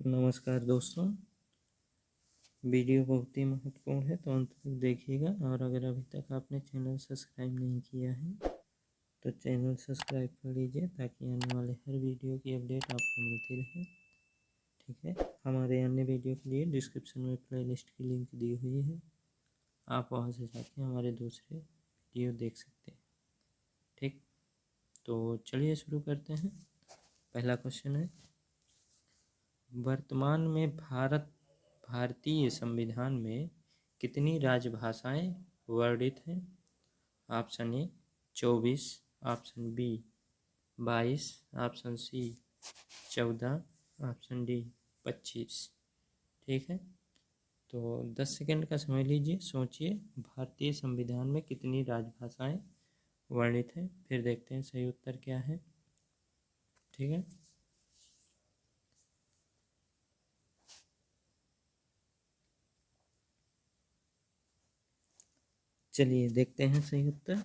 नमस्कार दोस्तों। वीडियो बहुत ही महत्वपूर्ण है तो अंत तक देखिएगा। और अगर अभी तक आपने चैनल सब्सक्राइब नहीं किया है तो चैनल सब्सक्राइब कर लीजिए ताकि आने वाले हर वीडियो की अपडेट आपको मिलती रहे। ठीक है, हमारे अन्य वीडियो के लिए डिस्क्रिप्शन में प्लेलिस्ट की लिंक दी हुई है, आप वहां से जाके हमारे दूसरे वीडियो देख सकते हैं। ठीक, तो चलिए शुरू करते हैं। पहला क्वेश्चन है, वर्तमान में भारतीय संविधान में कितनी राजभाषाएं वर्णित हैं? Option A 24, option B 22, option C 14, option D 25। ठीक है, तो 10 सेकंड का समय लीजिए, सोचिए भारतीय संविधान में कितनी राजभाषाएं वर्णित हैं, फिर देखते हैं सही उत्तर क्या है। ठीक है, चलिए देखते हैं सही उत्तर।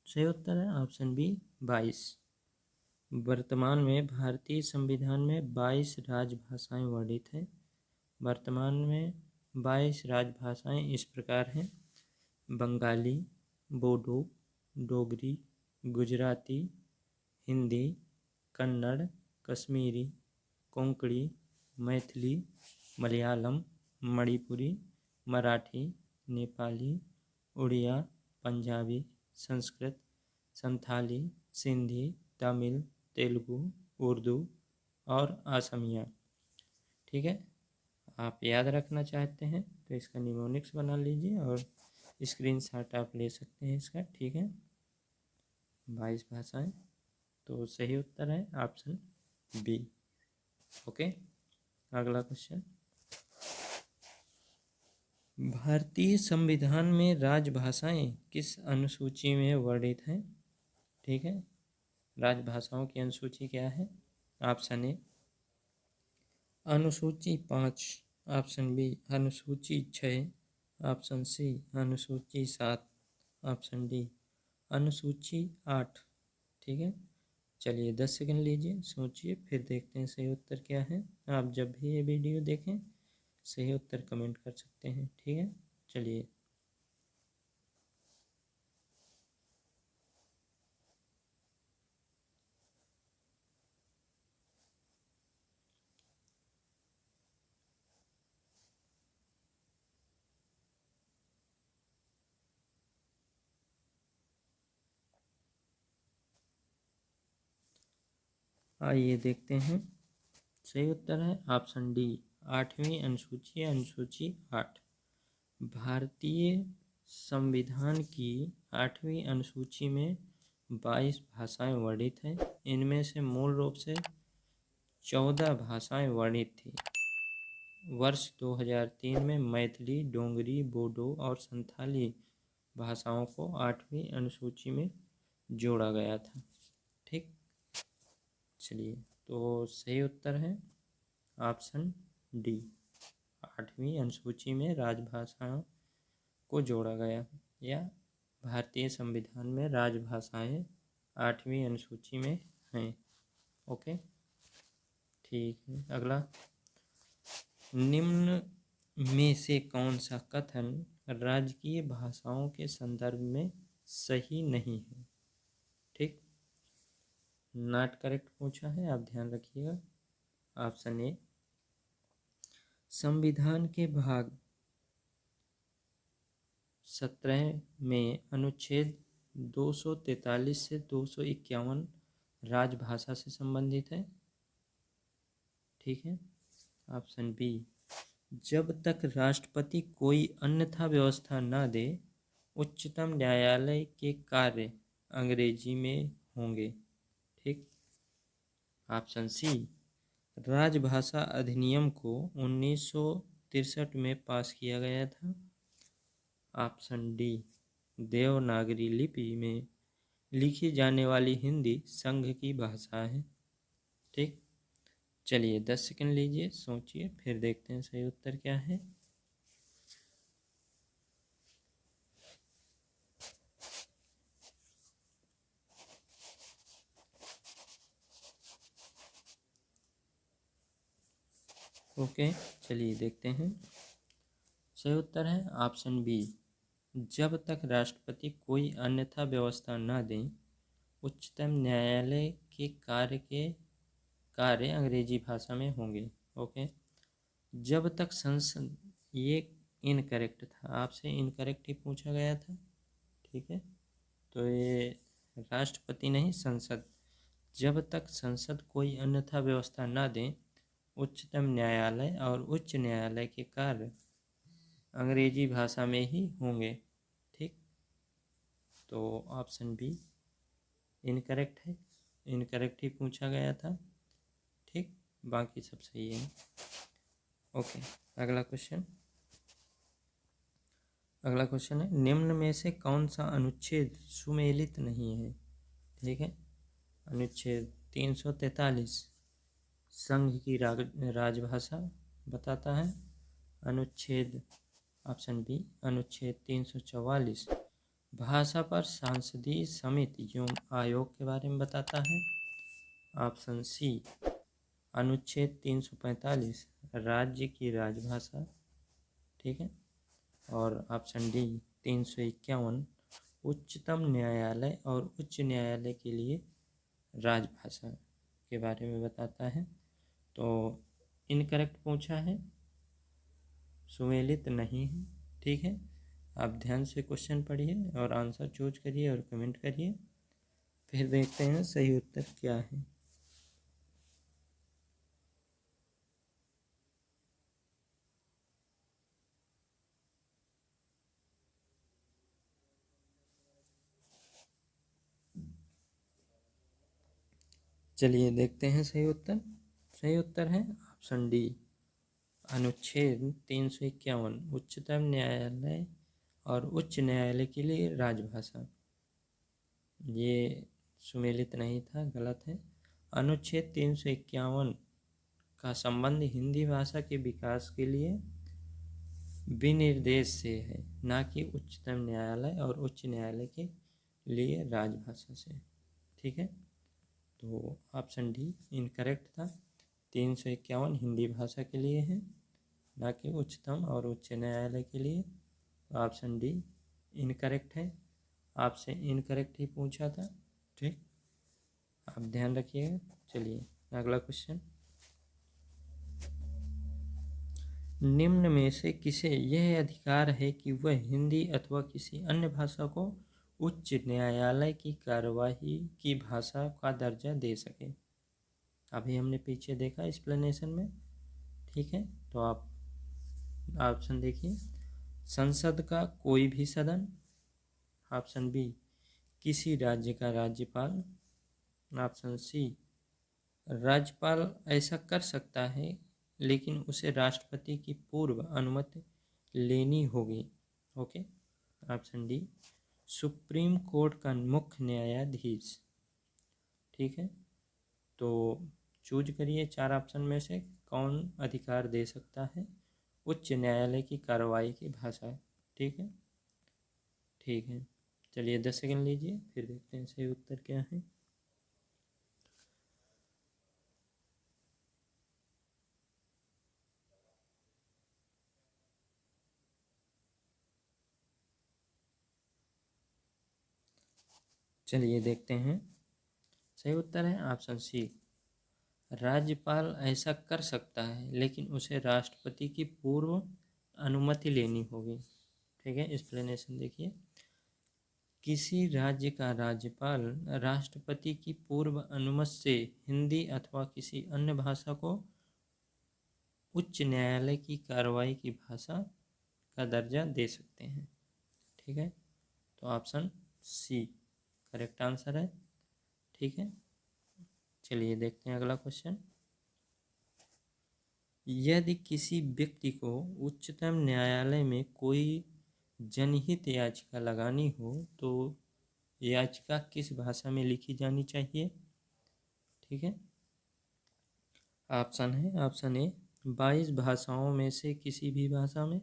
सही उत्तर है ऑप्शन बी 22। वर्तमान में भारतीय संविधान में 22 राजभाषाएं वर्णित हैं। वर्तमान में 22 राजभाषाएं इस प्रकार हैं: बंगाली, बोडो, डोगरी, गुजराती, हिंदी, कन्नड़, कश्मीरी, कोंकणी, मैथिली, मलयालम, मणिपुरी, मराठी, नेपाली, उड़िया, पंजाबी, संस्कृत, संथाली, सिंधी, तमिल, तेलुगु, उर्दू और असमिया। ठीक है, आप याद रखना चाहते हैं तो इसका निमोनिक्स बना लीजिए और स्क्रीनशॉट आप ले सकते हैं इसका। ठीक है, 22 भाषाएं, तो सही उत्तर है ऑप्शन बी। ओके, अगला क्वेश्चन, भारतीय संविधान में राजभाषाएं किस अनुसूची में वर्णित हैं? ठीक है, राजभाषाओं की अनुसूची क्या है? ऑप्शन ए अनुसूची 5, ऑप्शन बी अनुसूची 6, ऑप्शन सी अनुसूची 7, ऑप्शन डी अनुसूची 8। ठीक है, चलिए 10 सेकंड लीजिए, सोचिए, फिर देखते हैं सही उत्तर क्या है। आप जब भी ये वीडियो देखें सही उत्तर कमेंट कर सकते हैं। ठीक है, चलिए आइए देखते हैं। सही उत्तर है ऑप्शन डी 8वीं अनुसूची, अनुसूची 8। भारतीय संविधान की 8वीं अनुसूची में 22 भाषाएं वर्णित हैं। इनमें से मूल रूप से 14 भाषाएं वर्णित थी। वर्ष 2003 में मैथिली, डोगरी, बोडो और संथाली भाषाओं को 8वीं अनुसूची में जोड़ा गया था। ठीक, चलिए, तो सही उत्तर है ऑप्शन डी, 8वीं अनुसूची में राजभाषाओं को जोड़ा गया, या भारतीय संविधान में राजभाषाएं 8वीं अनुसूची में हैं। ओके, ठीक है, अगला, निम्न में से कौन सा कथन राजकीय भाषाओं के संदर्भ में सही नहीं है? ठीक, नॉट करेक्ट पूछा है, आप ध्यान रखिएगा। ऑप्शन ए संविधान के भाग 17 में अनुच्छेद 243 से 251 राजभाषा से संबंधित है। ठीक है, ऑप्शन बी जब तक राष्ट्रपति कोई अन्यथा व्यवस्था न दे उच्चतम न्यायालय के कार्य अंग्रेजी में होंगे। ठीक, ऑप्शन सी राजभाषा अधिनियम को 1963 में पास किया गया था। ऑप्शन डी देवनागरी लिपि में लिखी जाने वाली हिंदी संघ की भाषा है। ठीक, चलिए 10 सेकंड लीजिए, सोचिए, फिर देखते हैं सही उत्तर क्या है। ओके, चलिए देखते हैं। सही उत्तर है ऑप्शन बी। जब तक राष्ट्रपति कोई अन्यथा व्यवस्था न दें, उच्चतम न्यायालय के कार्य अंग्रेजी भाषा में होंगे। ओके, जब तक संसद, ये इनकरेक्ट था, आपसे इनकरेक्ट ही पूछा गया था। ठीक है, तो ये राष्ट्रपति नहीं, संसद। जब तक संसद कोई अन्यथा व्यवस्था न दें, उच्चतम न्यायालय और उच्च न्यायालय के कार्य अंग्रेजी भाषा में ही होंगे। ठीक, तो ऑप्शन बी इनकरेक्ट है, इनकरेक्ट ही पूछा गया था। ठीक, बाकी सब सही है। ओके, अगला क्वेश्चन। अगला क्वेश्चन है, निम्न में से कौन सा अनुच्छेद सुमेलित नहीं है? ठीक है, अनुच्छेद 343 संघ की राजभाषा बताता है। अनुच्छेद ऑप्शन बी, अनुच्छेद 344 भाषा पर सांसदीय समिति एवं आयोग के बारे में बताता है। ऑप्शन सी, अनुच्छेद 345 राज्य की राजभाषा। ठीक है, और ऑप्शन डी 351 उच्चतम न्यायालय और उच्च न्यायालय के लिए राजभाषा के बारे में बताता है। तो इनकरेक्ट पूछा है, सुमेलित नहीं है। ठीक है, आप ध्यान से क्वेश्चन पढ़िए और आंसर चूज करिए और कमेंट करिए, फिर देखते हैं सही उत्तर क्या है। चलिए देखते हैं सही उत्तर। सही उत्तर है ऑप्शन डी, अनुच्छेद 351 उच्चतम न्यायालय और उच्च न्यायालय के लिए राजभाषा। ये सुमेलित नहीं था, गलत है। अनुच्छेद 351 का संबंध हिंदी भाषा के विकास के लिए विनिर्देश से है, ना कि उच्चतम न्यायालय और उच्च न्यायालय के लिए राजभाषा से। ठीक है, तो ऑप्शन डी इनकरेक्ट था। 351 हिंदी भाषा के लिए है, ना कि उच्चतम और उच्च न्यायालय के लिए। ऑप्शन डी इनकरेक्ट है, आपसे इनकरेक्ट ही पूछा था। ठीक, आप ध्यान रखिएगा। चलिए अगला क्वेश्चन। निम्न में से किसे यह अधिकार है कि वह हिंदी अथवा किसी अन्य भाषा को उच्च न्यायालय की कार्यवाही की भाषा का दर्जा दे सके? अभी हमने पीछे देखा एक्सप्लेनेशन में। ठीक है, तो आप ऑप्शन देखिए। संसद का कोई भी सदन। ऑप्शन बी, किसी राज्य का राज्यपाल। ऑप्शन सी, राज्यपाल ऐसा कर सकता है लेकिन उसे राष्ट्रपति की पूर्व अनुमति लेनी होगी। Okay, option D, supreme court का मुख्य न्यायाधीश। ठीक है, तो चूज करिए चार ऑप्शन में से कौन अधिकार दे सकता है उच्च न्यायालय की कार्रवाई की भाषा। ठीक है, ठीक है, चलिए 10 सेकंड लीजिए, फिर देखते हैं सही उत्तर क्या है। चलिए देखते हैं, सही उत्तर है ऑप्शन सी, राज्यपाल ऐसा कर सकता है लेकिन उसे राष्ट्रपति की पूर्व अनुमति लेनी होगी। ठीक है, एक्सप्लेनेशन देखिए। किसी राज्य का राज्यपाल राष्ट्रपति की पूर्व अनुमति से हिंदी अथवा किसी अन्य भाषा को उच्च न्यायालय की कार्रवाई की भाषा का दर्जा दे सकते हैं। ठीक है, तो ऑप्शन सी करेक्ट आंसर है। ठीक है, चलिए देखते हैं अगला क्वेश्चन। यदि किसी व्यक्ति को उच्चतम न्यायालय में कोई जनहित याचिका लगानी हो तो याचिका किस भाषा में लिखी जानी चाहिए? ठीक है, ऑप्शन है, ऑप्शन ए 22 भाषाओं में से किसी भी भाषा में।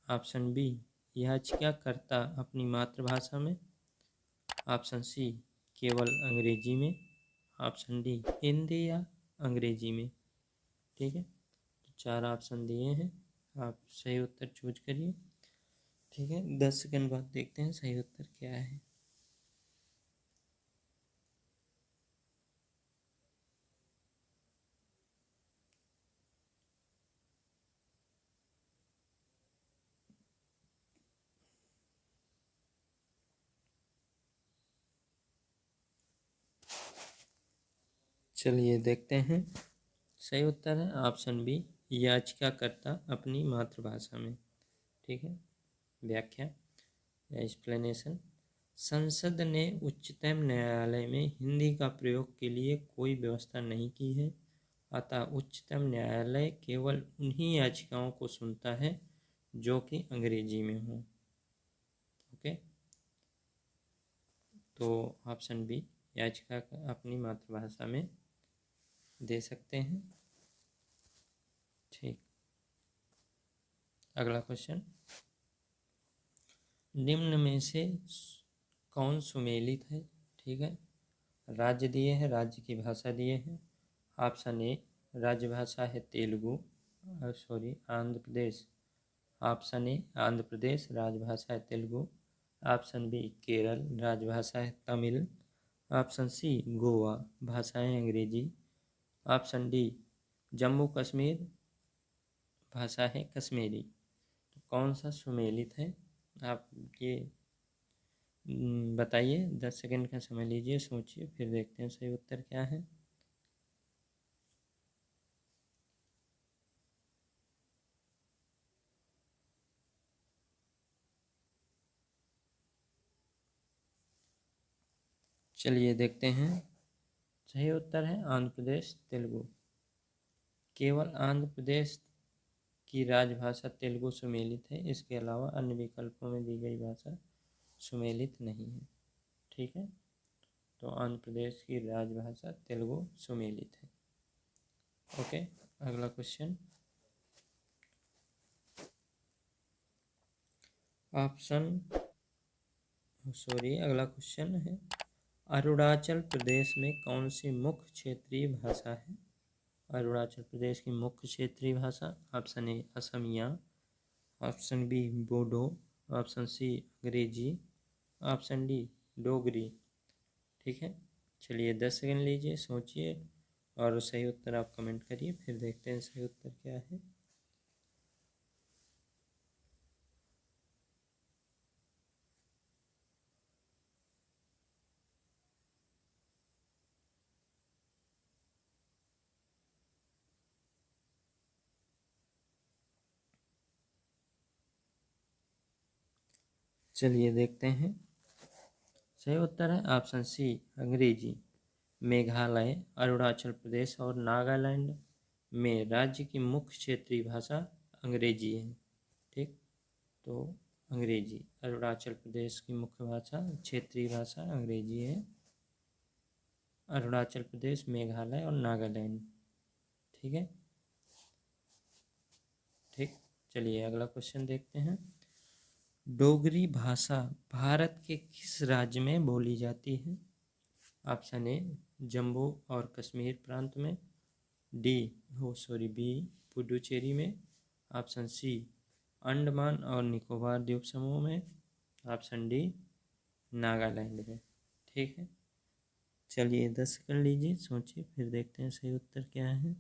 ऑप्शन बी, याचिकाकर्ता अपनी मातृभाषा में। ऑप्शन सी, केवल अंग्रेजी में। ऑप्शन डी, हिंदी या अंग्रेजी में। ठीक है, 4 ऑप्शन दिए हैं, आप सही उत्तर चूज करिए। ठीक है, 10 सेकंड बाद देखते हैं सही उत्तर क्या है। चलिए देखते हैं, सही उत्तर है ऑप्शन बी, याचिकाकर्ता अपनी मातृभाषा में। ठीक है, व्याख्या या एक्सप्लेनेशन। संसद ने उच्चतम न्यायालय में हिंदी का प्रयोग के लिए कोई व्यवस्था नहीं की है, अतः उच्चतम न्यायालय केवल उन्हीं याचिकाओं को सुनता है जो कि अंग्रेजी में हो। ओके, तो ऑप्शन बी, याचिका अपनी मातृभाषा में दे सकते हैं। ठीक, अगला क्वेश्चन, निम्न में से कौन सुमेलित है। ठीक है, राज्य दिए हैं, राज्य की भाषा दिए हैं। ऑप्शन ए, राजभाषा है तेलुगु, आंध्र प्रदेश। ऑप्शन ए, आंध्र प्रदेश राजभाषा है तेलुगु। ऑप्शन बी, केरल राजभाषा है तमिल। ऑप्शन सी, गोवा भाषाएं अंग्रेजी। ऑप्शन डी, जम्मू कश्मीर भाषा है कश्मीरी। तो कौन सा सुमेलित है, आप ये बताइए। 10 सेकंड का समय लीजिए, सोचिए, फिर देखते हैं सही उत्तर क्या है। चलिए देखते हैं, सही उत्तर है आंध्र प्रदेश तेलुगु। केवल आंध्र प्रदेश की राजभाषा तेलुगु सुमेलित है, इसके अलावा अन्य विकल्पों में दी गई भाषा सुमेलित नहीं है। ठीक है, तो आंध्र प्रदेश की राजभाषा तेलुगु सुमेलित है। ओके, अगला क्वेश्चन, अगला क्वेश्चन है, अरुणाचल प्रदेश में कौन सी मुख्य क्षेत्रीय भाषा है। अरुणाचल प्रदेश की मुख्य क्षेत्रीय भाषा। Option A, Asamiya. Option B, Bodo. Option C, Angrezi. Option D, Dogri. ठीक है, चलिए 10 सेकंड लीजिए, सोचिए और सही उत्तर आप कमेंट करिए, फिर देखते हैं सही उत्तर क्या है। चलिए देखते हैं, सही उत्तर है ऑप्शन सी, अंग्रेजी। मेघालय, अरुणाचल प्रदेश और नागालैंड में राज्य की मुख्य क्षेत्रीय भाषा अंग्रेजी है। ठीक, तो अंग्रेजी, अरुणाचल प्रदेश की मुख्य भाषा क्षेत्रीय भाषा अंग्रेजी है। अरुणाचल प्रदेश, मेघालय और नागालैंड। ठीक है, ठीक, चलिए अगला क्वेश्चन देखते हैं, डोगरी भाषा भारत के किस राज्य में बोली जाती है। ऑप्शन ए, जम्मू और कश्मीर प्रांत में। बी, पुडुचेरी में। ऑप्शन सी, अंडमान और निकोबार द्वीप समूह में। ऑप्शन डी, नागालैंड में। ठीक है, चलिए 10 सेकंड लीजिए, सोचिए, फिर देखते हैं सही उत्तर क्या है।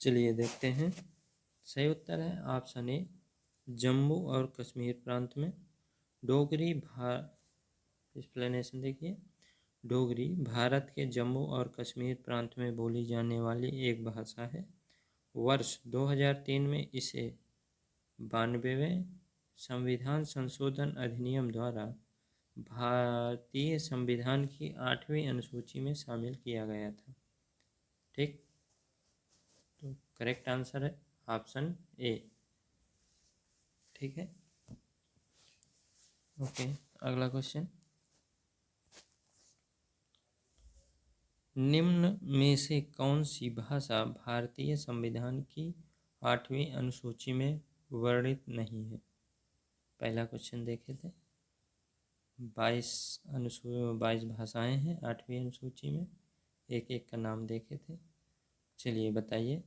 चलिए देखते हैं, सही उत्तर है ऑप्शन ए, जम्मू और कश्मीर प्रांत में। डोगरी एक्सप्लेनेशन देखिए, डोगरी भारत के जम्मू और कश्मीर प्रांत में बोली जाने वाली एक भाषा है। वर्ष 2003 में इसे 92वें संविधान संशोधन अधिनियम द्वारा भारतीय संविधान की 8वीं अनुसूची में शामिल किया गया था। ठीक, तो करेक्ट आंसर है ऑप्शन ए। ठीक है, ओके, अगला क्वेश्चन, निम्न में से कौन सी भाषा भारतीय संविधान की 8वीं अनुसूची में वर्णित नहीं है। पहला क्वेश्चन देखे थे। 22 भाषाएं हैं 8वीं अनुसूची में, एक एक का नाम देखे थे। चलिए बताइए,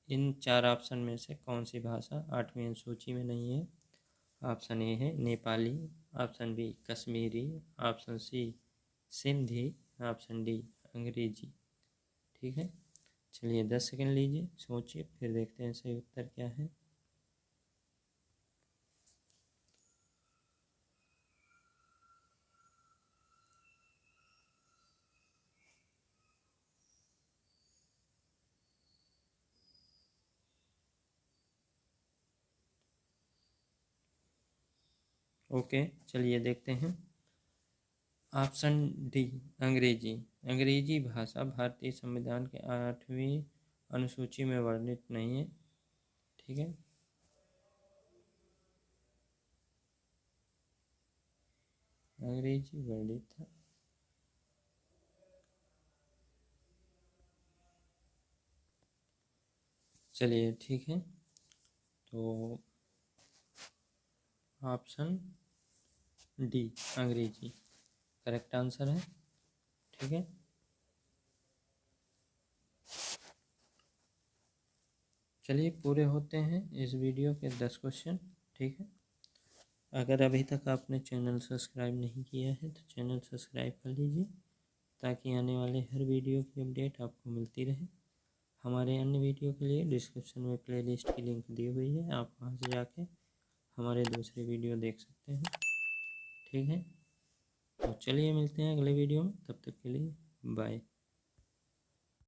इन 4 ऑप्शन में से कौन सी भाषा 8वीं अनुसूची में नहीं है। ऑप्शन ए है Nepali, option B Kashmiri, option C Sindhi, option D अंग्रेजी। ठीक है, चलिए 10 सेकंड लीजिए, सोचिए, फिर देखते हैं सही उत्तर क्या है। ओके, चलिए देखते हैं। ऑप्शन डी अंग्रेजी। अंग्रेजी भाषा भारतीय संविधान के 8वीं अनुसूची में वर्णित नहीं है। ठीक है, अंग्रेजी वर्णित है। चलिए ठीक है, तो ऑप्शन डी अंग्रेजी करेक्ट आंसर है। ठीक है, चलिए पूरे होते हैं इस वीडियो के 10 क्वेश्चन। ठीक है, अगर अभी तक आपने चैनल सब्सक्राइब नहीं किया है तो चैनल सब्सक्राइब कर लीजिए, ताकि आने वाले हर वीडियो की अपडेट आपको मिलती रहे। हमारे अन्य वीडियो के लिए डिस्क्रिप्शन में प्लेलिस्ट की लिंक दी हुई है, आप वहां से जाके हमारे दूसरे वीडियो देख सकते हैं। ठीक है, तो चलिए मिलते हैं अगले वीडियो में, तब तक के लिए बाय।